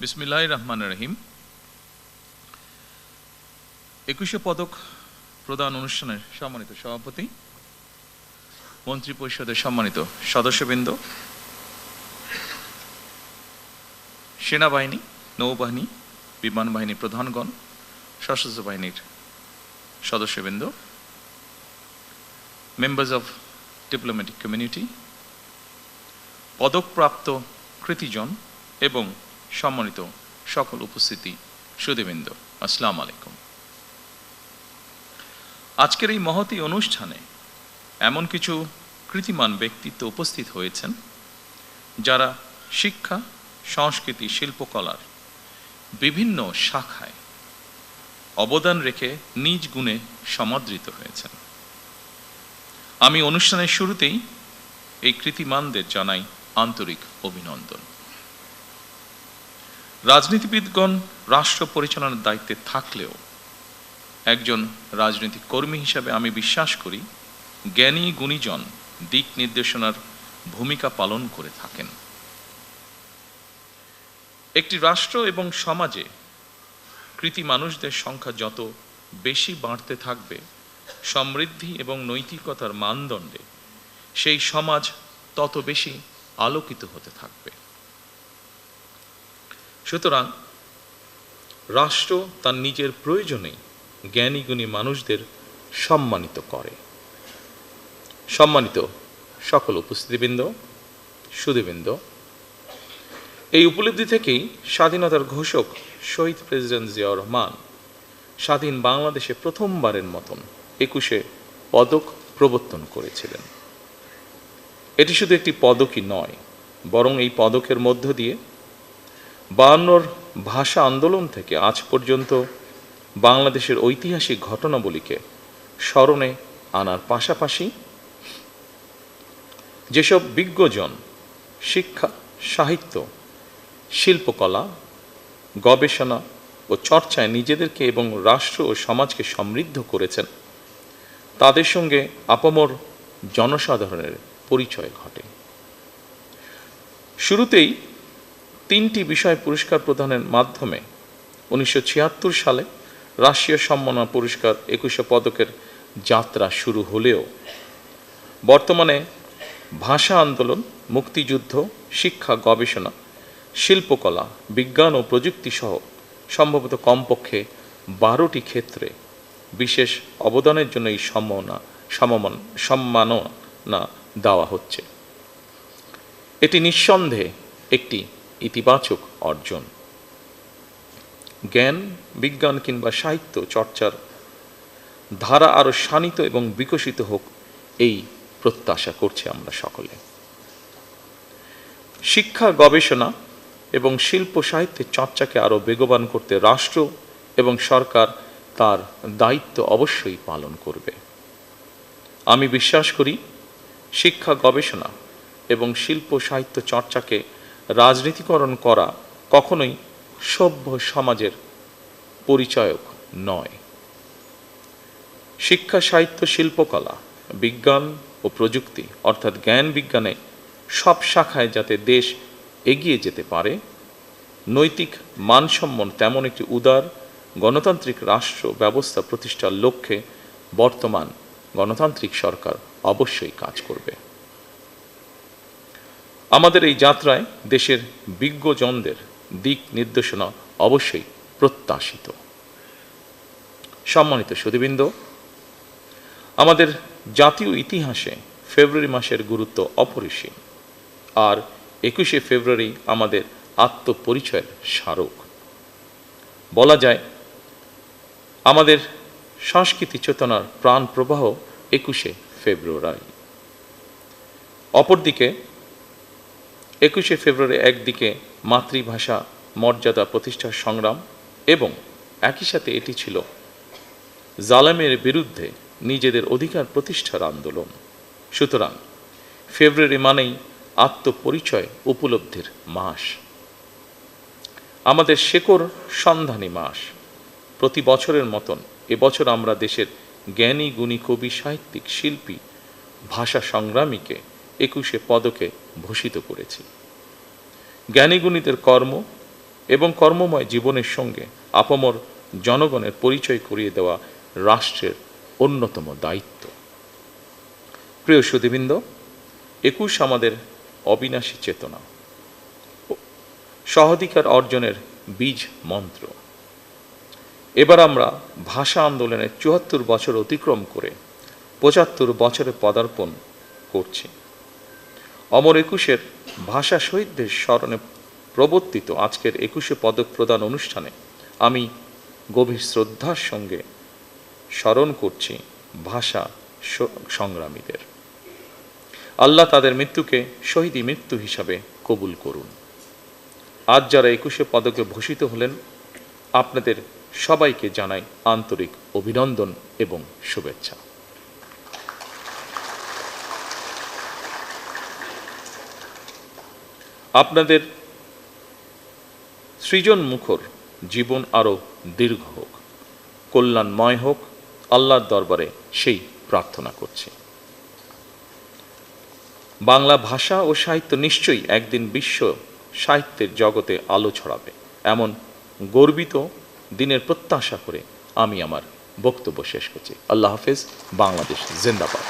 বিসমিল্লাহির রহমানির রহিম। ২১শে পদক প্রদান অনুষ্ঠানের সম্মানিত সভাপতি, মন্ত্রিপরিষদের সম্মানিত সদস্যবৃন্দ, সেনাবাহিনী, নৌবাহিনী, বিমান বাহিনী প্রধানগণ, সশস্ত্র বাহিনীর সদস্যবৃন্দ, মেম্বার্স অফ ডিপ্লোম্যাটিক কমিউনিটি, পদকপ্রাপ্ত কৃতিজন এবং সম্মানিত সকল উপস্থিতি সুধীবৃন্দ, আসসালামু আলাইকুম। আজকের এই মহতী অনুষ্ঠানে এমন কিছু কৃতিমান ব্যক্তিত্ব উপস্থিত হয়েছেন যারা শিক্ষা, সংস্কৃতি, শিল্পকলার বিভিন্ন শাখায় অবদান রেখে নিজ গুণে সমাদৃত হয়েছেন। আমি অনুষ্ঠানের শুরুতেই এই কৃতিমানদের জানাই আন্তরিক অভিনন্দন। রাজনীতিবিদগণ রাষ্ট্র পরিচালনার দায়িত্বে থাকলেও একজন রাজনৈতিক কর্মী হিসাবে আমি বিশ্বাস করি জ্ঞানী গুণীজন দিক নির্দেশনার ভূমিকা পালন করে থাকেন। একটি রাষ্ট্র এবং সমাজে কৃতি মানুষদের সংখ্যা যত বেশি বাড়তে থাকবে, সমৃদ্ধি এবং নৈতিকতার মানদণ্ডে সেই সমাজ তত বেশি আলোকিত হতে থাকবে। সুতরাং রাষ্ট্র তার নিজের প্রয়োজনেই জ্ঞানী গুণী মানুষদের সম্মানিত করে। সম্মানিত সকল উপস্থিতিবৃন্দ, সুধীবৃন্দ, এই উপলব্ধি থেকেই স্বাধীনতার ঘোষক শহীদ প্রেসিডেন্ট জিয়াউর রহমান স্বাধীন বাংলাদেশে প্রথমবারের মতন ২১শে পদক প্রবর্তন করেছিলেন। এটি শুধু একটি পদকই নয়, বরং এই পদকের মধ্য দিয়ে ৫২ ভাষা আন্দোলন থেকে আজ পর্যন্ত বাংলাদেশের ঐতিহাসিক ঘটনাবলীকে স্মরণে আনার পাশাপাশি যেসব বিজ্ঞজন শিক্ষা, সাহিত্য, শিল্পকলা, গবেষণা ও চর্চায় নিজেদেরকে এবং রাষ্ট্র ও সমাজকে সমৃদ্ধ করেছেন, তাদের সঙ্গে আপামর জনসাধারণের পরিচয় ঘটে। শুরুতেই ৩টি বিষয় পুরস্কার প্রদানের মাধ্যমে ১৯৭৬ সালে রাষ্ট্রীয় সম্মাননা পুরস্কার ২১শে পদকের যাত্রা শুরু হলেও বর্তমানে ভাষা আন্দোলন, মুক্তিযুদ্ধ, শিক্ষা, গবেষণা, শিল্পকলা, বিজ্ঞান ও প্রযুক্তি সহ সম্ভবত কমপক্ষে ১২টি ক্ষেত্রে বিশেষ অবদানের জন্য এই সম্মাননা দেওয়া হচ্ছে। এটি নিঃসন্দেহে একটি ইতিবাচক অর্জন। জ্ঞান, বিজ্ঞান কিংবা সাহিত্য চর্চার ধারা আরও শানিত এবং বিকশিত হোক, এই প্রত্যাশা করছি আমরা সকলে। শিক্ষা, গবেষণা এবং শিল্প সাহিত্যের চর্চাকে আরও বেগবান করতে রাষ্ট্র এবং সরকার তার দায়িত্ব অবশ্যই পালন করবে। আমি বিশ্বাস করি শিক্ষা, গবেষণা এবং শিল্প সাহিত্য চর্চাকে রাজনীতিকরণ করা কখনোই সভ্য সমাজের পরিচায়ক নয়। শিক্ষা, সাহিত্য, শিল্পকলা, বিজ্ঞান ও প্রযুক্তি অর্থাৎ জ্ঞান বিজ্ঞানে সব শাখায় যাতে দেশ এগিয়ে যেতে পারে, নৈতিক মানসম্পন্ন তেমন একটি উদার গণতান্ত্রিক রাষ্ট্র ব্যবস্থা প্রতিষ্ঠার লক্ষ্যে বর্তমান গণতান্ত্রিক সরকার অবশ্যই কাজ করবে। আমাদের এই যাত্রায় দেশের বিজ্ঞজনদের দিক নির্দেশনা অবশ্যই প্রত্যাশিত। সম্মানিত সুধীবৃন্দ, আমাদের জাতীয় ইতিহাসে ফেব্রুয়ারি মাসের গুরুত্ব অপরিসীম, আর ২১শে ফেব্রুয়ারি আমাদের আত্মপরিচয়ের স্মারক। বলা যায় আমাদের সংস্কৃতি চেতনার প্রাণ প্রবাহ ২১শে ফেব্রুয়ারি। অপরদিকে ২১শে ফেব্রুয়ারি একদিকে মাতৃভাষা মর্যাদা প্রতিষ্ঠার সংগ্রাম এবং একই সাথে এটি ছিল জালেমের বিরুদ্ধে নিজেদের অধিকার প্রতিষ্ঠার আন্দোলন। সুতরাং ফেব্রুয়ারি মানেই আত্মপরিচয় উপলব্ধির মাস, আমাদের শেকড় সন্ধানী মাস। প্রতি বছরের মতন এবছর আমরা দেশের জ্ঞানী গুণী কবি, সাহিত্যিক, শিল্পী, ভাষা সংগ্রামীকে ২১শে পদকে ভূষিত করেছি। জ্ঞানী গুণীদের কর্ম এবং কর্মময় জীবনের সঙ্গে আপামর জনগণের পরিচয় করিয়ে দেওয়া রাষ্ট্রের অন্যতম দায়িত্ব। প্রিয় সুধীবৃন্দ, ২১ আমাদের অবিনাশী চেতনা, সহাধিকার অর্জনের বীজ মন্ত্র। এবার আমরা ভাষা আন্দোলনের ৭৪ বছর অতিক্রম করে ৭৫ বছরে পদার্পণ করছি। অমর ২১-এর ভাষা শহীদদের স্মরণে প্রবর্তিত আজকের ২১শে পদক প্রদান অনুষ্ঠানে আমি গভীর শ্রদ্ধার সঙ্গে স্মরণ করছি ভাষা সংগ্রামীদের। আল্লাহ তাদের মৃত্যুকে শহীদি মৃত্যু হিসাবে কবুল করুন। আজ যারা ২১শে পদকে ভূষিত হলেন, আপনাদের সবাইকে জানাই আন্তরিক অভিনন্দন এবং শুভেচ্ছা। আপনাদের সৃজনমুখর জীবন আরও দীর্ঘ হোক, কল্যাণময় হোক, আল্লাহর দরবারে সেই প্রার্থনা করছি। বাংলা ভাষা ও সাহিত্য নিশ্চয়ই একদিন বিশ্ব সাহিত্যের জগতে আলো ছড়াবে, এমন গর্বিত দিনের প্রত্যাশা করে আমি আমার বক্তব্য শেষ করছি। আল্লাহ হাফেজ। বাংলাদেশ জিন্দাবাদ।